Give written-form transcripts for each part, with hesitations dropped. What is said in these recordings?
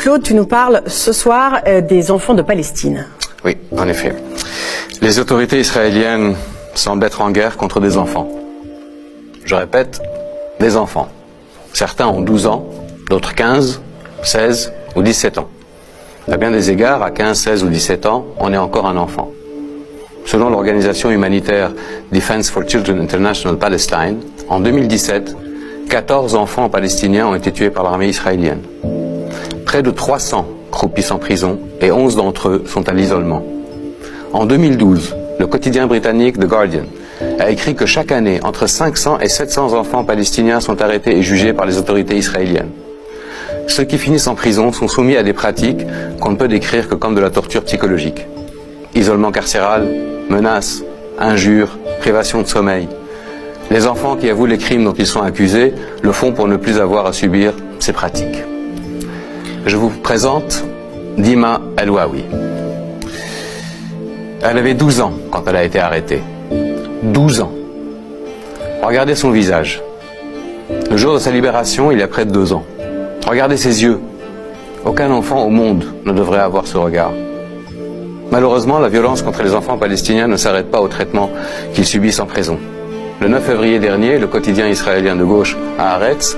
Claude, tu nous parles ce soir des enfants de Palestine. Oui, en effet. Les autorités israéliennes semblent être en guerre contre des enfants. Je répète, des enfants. Certains ont 12 ans, d'autres 15, 16 ou 17 ans. À bien des égards, à 15, 16 ou 17 ans, on est encore un enfant. Selon l'organisation humanitaire Defense for Children International Palestine, en 2017, 14 enfants palestiniens ont été tués par l'armée israélienne. Près de 300 croupissent en prison et 11 d'entre eux sont à l'isolement. En 2012, le quotidien britannique The Guardian a écrit que chaque année, entre 500 et 700 enfants palestiniens sont arrêtés et jugés par les autorités israéliennes. Ceux qui finissent en prison sont soumis à des pratiques qu'on ne peut décrire que comme de la torture psychologique. Isolement carcéral, menaces, injures, privation de sommeil. Les enfants qui avouent les crimes dont ils sont accusés le font pour ne plus avoir à subir ces pratiques. Je vous présente Dima El-Wawi. Elle avait 12 ans quand elle a été arrêtée. 12 ans. Regardez son visage. Le jour de sa libération, il y a près de 2 ans. Regardez ses yeux. Aucun enfant au monde ne devrait avoir ce regard. Malheureusement, la violence contre les enfants palestiniens ne s'arrête pas au traitement qu'ils subissent en prison. Le 9 février dernier, le quotidien israélien de gauche Haaretz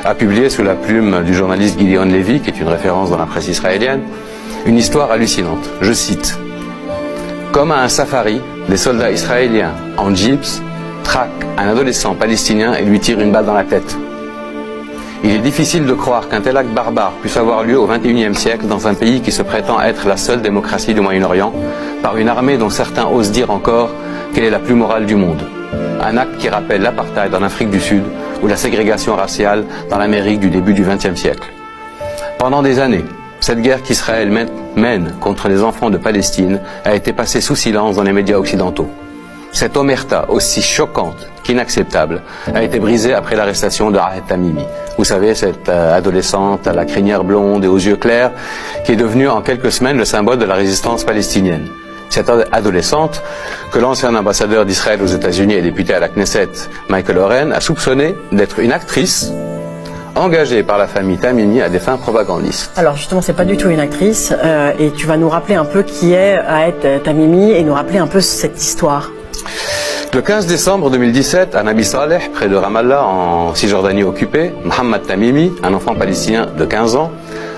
a publié sous la plume du journaliste Gideon Levy, qui est une référence dans la presse israélienne, une histoire hallucinante. Je cite: « Comme à un safari, des soldats israéliens en jeeps traquent un adolescent palestinien et lui tirent une balle dans la tête. Il est difficile de croire qu'un tel acte barbare puisse avoir lieu au XXIe siècle dans un pays qui se prétend être la seule démocratie du Moyen-Orient, par une armée dont certains osent dire encore qu'elle est la plus morale du monde. Un acte qui rappelle l'apartheid en Afrique du Sud ou la ségrégation raciale dans l'Amérique du début du XXe siècle. Pendant des années, cette guerre qu'Israël mène contre les enfants de Palestine a été passée sous silence dans les médias occidentaux. Cette omerta, aussi choquante qu'inacceptable, a été brisée après l'arrestation de Ahed Tamimi. Vous savez, cette adolescente à la crinière blonde et aux yeux clairs, qui est devenue en quelques semaines le symbole de la résistance palestinienne. Cette adolescente, que l'ancien ambassadeur d'Israël aux États-Unis et député à la Knesset, Michael Oren, a soupçonné d'être une actrice engagée par la famille Tamimi à des fins propagandistes. Alors justement, c'est pas du tout une actrice, et tu vas nous rappeler un peu qui est Ahed Tamimi et nous rappeler un peu cette histoire. Le 15 décembre 2017, à Nabi Saleh, près de Ramallah, en Cisjordanie occupée, Mohamed Tamimi, un enfant palestinien de 15 ans,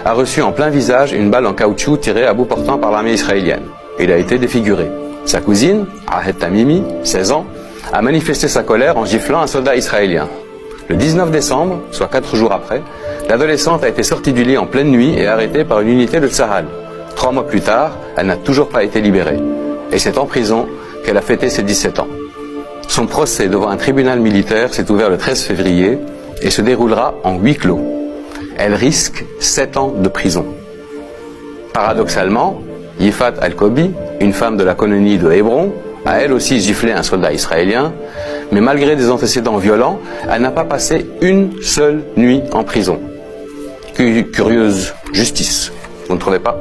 a reçu en plein visage une balle en caoutchouc tirée à bout portant par l'armée israélienne. Il a été défiguré. Sa cousine, Ahed Tamimi, 16 ans, a manifesté sa colère en giflant un soldat israélien. Le 19 décembre, soit 4 jours après, l'adolescente a été sortie du lit en pleine nuit et arrêtée par une unité de Tsahal. 3 mois plus tard, elle n'a toujours pas été libérée. Et c'est en prison qu'elle a fêté ses 17 ans. Son procès devant un tribunal militaire s'est ouvert le 13 février et se déroulera en huis clos. Elle risque 7 ans de prison. Paradoxalement, Yifat Al-Kobi, une femme de la colonie de Hébron, a elle aussi giflé un soldat israélien, mais malgré des antécédents violents, elle n'a pas passé une seule nuit en prison. Curieuse justice, vous ne trouvez pas ?